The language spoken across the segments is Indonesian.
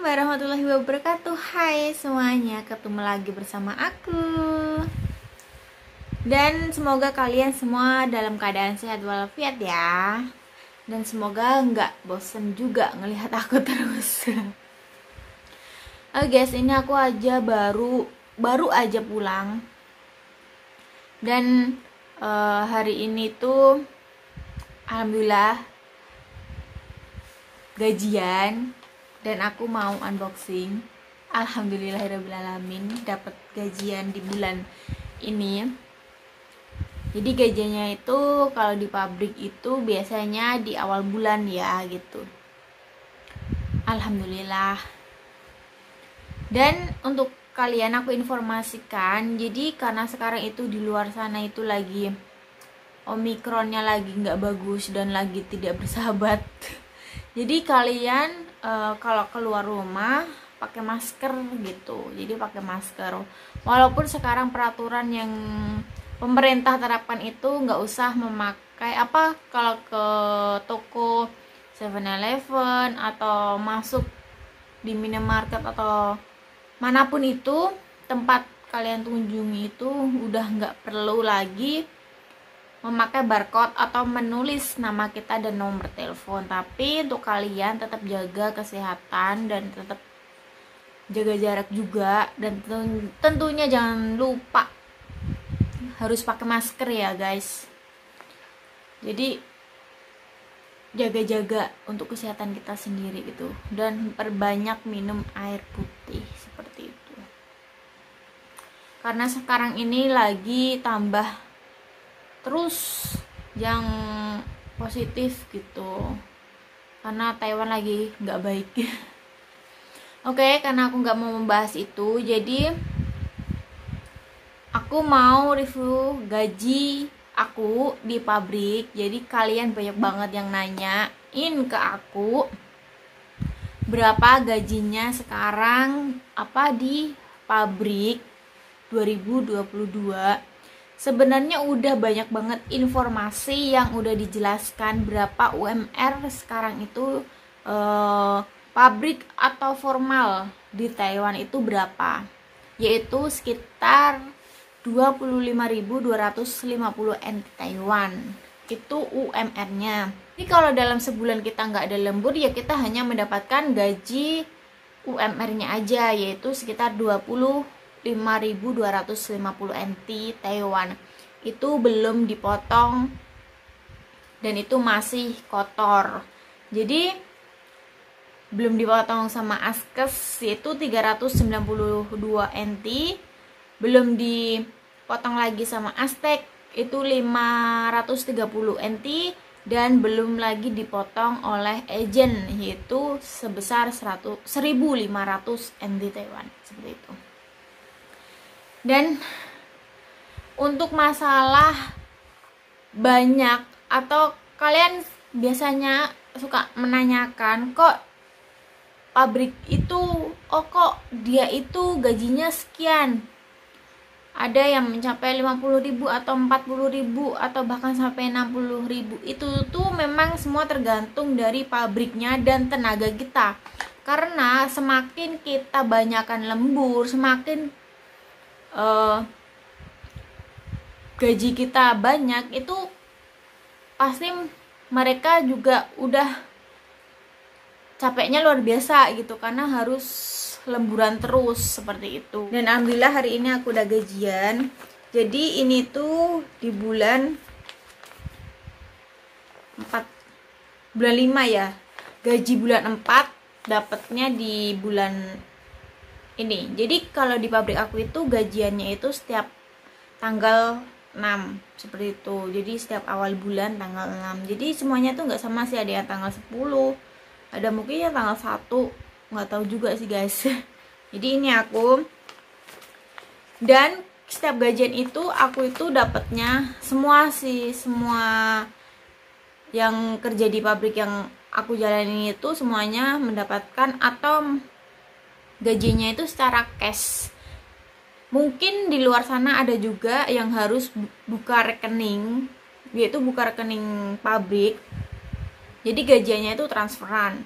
warahmatullahi wabarakatuh. Hai semuanya, ketemu lagi bersama aku. Dan semoga kalian semua dalam keadaan sehat walafiat ya. Dan semoga nggak bosen juga ngelihat aku terus. Guys, ini aku baru aja pulang. Dan hari ini tuh alhamdulillah gajian dan aku mau unboxing. Alhamdulillahirrahmanirrahim, dapat gajian di bulan ini. Jadi gajiannya itu kalau di pabrik itu biasanya di awal bulan ya gitu. Alhamdulillah. Dan untuk kalian aku informasikan, jadi karena sekarang itu di luar sana itu lagi Omikronnya lagi nggak bagus dan lagi tidak bersahabat. Jadi kalian kalau keluar rumah pakai masker gitu. Jadi pakai masker. Walaupun sekarang peraturan yang pemerintah terapkan itu nggak usah memakai kalau ke toko 7-Eleven atau masuk di minimarket atau manapun itu tempat kalian kunjungi itu udah nggak perlu lagi memakai barcode atau menulis nama kita dan nomor telepon. Tapi untuk kalian tetap jaga kesehatan dan tetap jaga jarak juga, dan tentunya jangan lupa harus pakai masker ya guys. Jadi jaga-jaga untuk kesehatan kita sendiri gitu, dan perbanyak minum air putih seperti itu. Karena sekarang ini lagi tambah terus yang positif gitu, karena Taiwan lagi nggak baik. Oke, karena aku nggak mau membahas itu, jadi aku mau review gaji aku di pabrik. Jadi kalian banyak banget yang nanyain ke aku berapa gajinya sekarang di pabrik 2022. Sebenarnya udah banyak banget informasi yang udah dijelaskan berapa UMR sekarang itu pabrik atau formal di Taiwan itu berapa, yaitu sekitar 25.250 NT Taiwan itu UMR-nya. Jadi kalau dalam sebulan kita nggak ada lembur ya kita hanya mendapatkan gaji UMR-nya aja, yaitu sekitar 25.250 NT Taiwan. Itu belum dipotong dan itu masih kotor. Jadi belum dipotong sama askes, yaitu 392 NT. Belum dipotong lagi sama Aztec, itu 530 NT. Dan belum lagi dipotong oleh agent, yaitu sebesar 1.500 NT Taiwan, seperti itu. Dan untuk masalah banyak atau kalian biasanya suka menanyakan, kok pabrik itu kok dia itu gajinya sekian, ada yang mencapai 50.000 atau 40.000 atau bahkan sampai 60.000. Itu tuh memang semua tergantung dari pabriknya dan tenaga kita. Karena semakin kita banyakkan lembur, semakin gaji kita banyak, itu pasti mereka juga udah capeknya luar biasa gitu, karena harus lemburan terus seperti itu. Dan alhamdulillah hari ini aku udah gajian. Jadi ini tuh di bulan 5 ya. Gaji bulan 4 dapatnya di bulan ini. Jadi kalau di pabrik aku itu gajiannya itu setiap tanggal 6 seperti itu. Jadi setiap awal bulan tanggal 6. Jadi semuanya tuh nggak sama sih, ada yang tanggal 10, ada mungkin yang tanggal 1, nggak tahu juga sih guys. Jadi ini aku, dan setiap gajian itu aku itu dapatnya semua yang kerja di pabrik yang aku jalani itu semuanya mendapatkan atau gajinya itu secara cash. Mungkin di luar sana ada juga yang harus buka rekening, yaitu buka rekening pabrik. Jadi gajiannya itu transferan.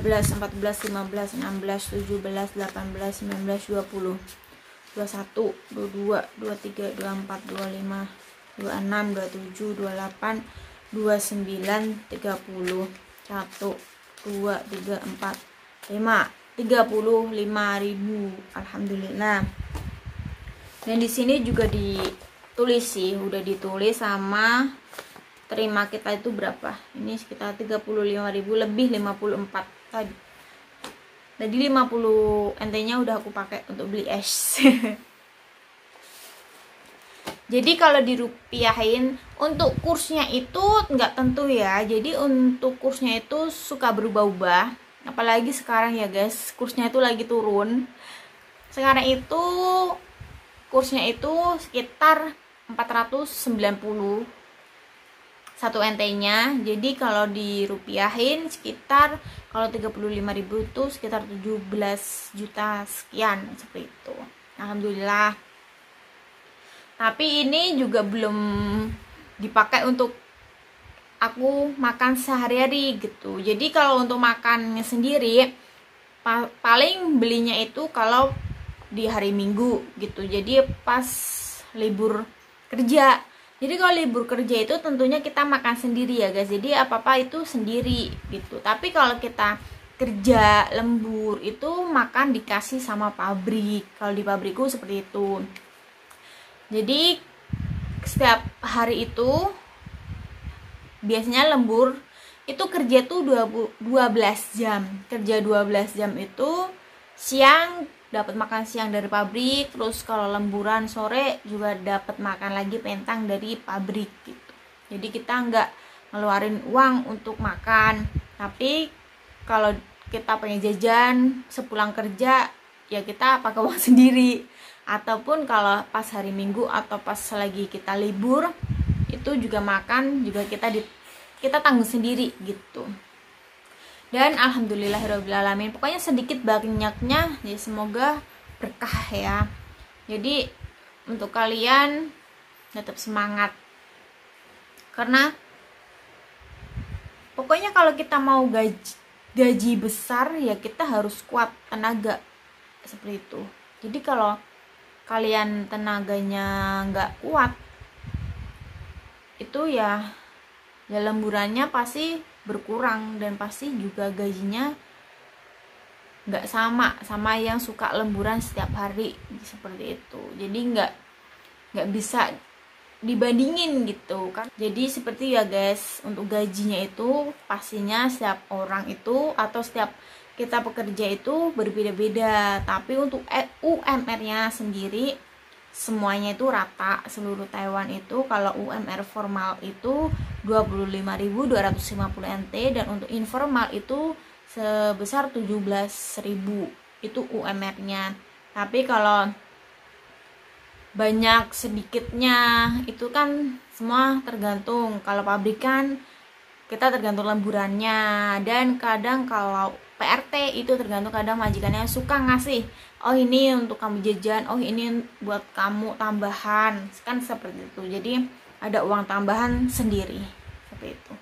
13, 14, 15, 16, 17, 18, 19, 20, 21, 22, 23, 24, 25, 26, 27, 28, 29, 30, 1, 2, 3, 4, 5, 35.000. Alhamdulillah. Dan di sini juga ditulis sih, udah ditulis sama terima kita itu berapa. Ini sekitar 35.000 lebih 54 tadi. Tadi 50 NT-nya udah aku pakai untuk beli es. Jadi kalau dirupiahin untuk kursnya itu nggak tentu ya. Jadi untuk kursnya itu suka berubah-ubah. Apalagi sekarang ya guys, kursnya itu lagi turun. Sekarang itu kursnya itu sekitar 490 satu NT-nya. Jadi kalau dirupiahin sekitar, kalau 35.000 itu sekitar 17 juta sekian, seperti itu. Alhamdulillah. Tapi ini juga belum dipakai untuk aku makan sehari-hari gitu. Jadi kalau untuk makannya sendiri paling belinya itu kalau di hari Minggu gitu. Jadi pas libur kerja. Jadi kalau libur kerja itu tentunya kita makan sendiri ya guys. Jadi apa-apa itu sendiri gitu. Tapi kalau kita kerja lembur itu makan dikasih sama pabrik. Kalau di pabrikku seperti itu. Jadi setiap hari itu biasanya lembur itu kerja tuh 12 jam. Kerja 12 jam itu siang dapat makan siang dari pabrik, terus kalau lemburan sore juga dapat makan lagi pentang dari pabrik gitu. Jadi kita nggak ngeluarin uang untuk makan, tapi kalau kita pengen jajan sepulang kerja ya kita pakai uang sendiri. Ataupun kalau pas hari Minggu atau pas lagi kita libur itu juga makan juga kita tanggung sendiri gitu. Dan alhamdulillahirobbilalamin, pokoknya sedikit banyaknya ya semoga berkah ya. Jadi untuk kalian tetap semangat, karena pokoknya kalau kita mau gaji besar ya kita harus kuat tenaga seperti itu. Jadi kalau kalian tenaganya nggak kuat itu ya lemburannya pasti berkurang dan pasti juga gajinya nggak sama yang suka lemburan setiap hari seperti itu. Jadi nggak bisa dibandingin gitu kan. Jadi seperti ya guys, untuk gajinya itu pastinya setiap orang itu atau setiap kita pekerja itu berbeda-beda. Tapi untuk UMR-nya sendiri semuanya itu rata seluruh Taiwan itu. Kalau UMR formal itu 25.250 NT dan untuk informal itu sebesar 17.000 itu UMR-nya. Tapi kalau banyak sedikitnya itu kan semua tergantung. Kalau pabrik kan kita tergantung lemburannya, dan kadang kalau PRT itu tergantung, kadang majikannya suka ngasih, oh ini untuk kamu jajan, oh ini buat kamu tambahan, kan seperti itu. Jadi ada uang tambahan sendiri seperti itu.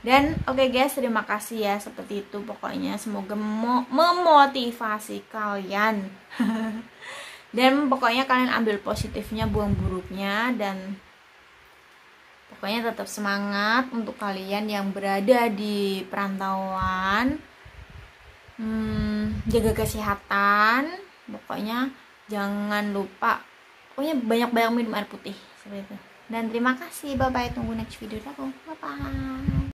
Dan oke guys, terima kasih ya, seperti itu pokoknya. Semoga memotivasi kalian. Dan pokoknya kalian ambil positifnya, buang buruknya, dan pokoknya tetap semangat untuk kalian yang berada di perantauan. Jaga kesehatan, pokoknya jangan lupa, pokoknya banyak-banyak minum air putih seperti itu. Dan terima kasih, bye bye, tunggu next video aku, bye bye.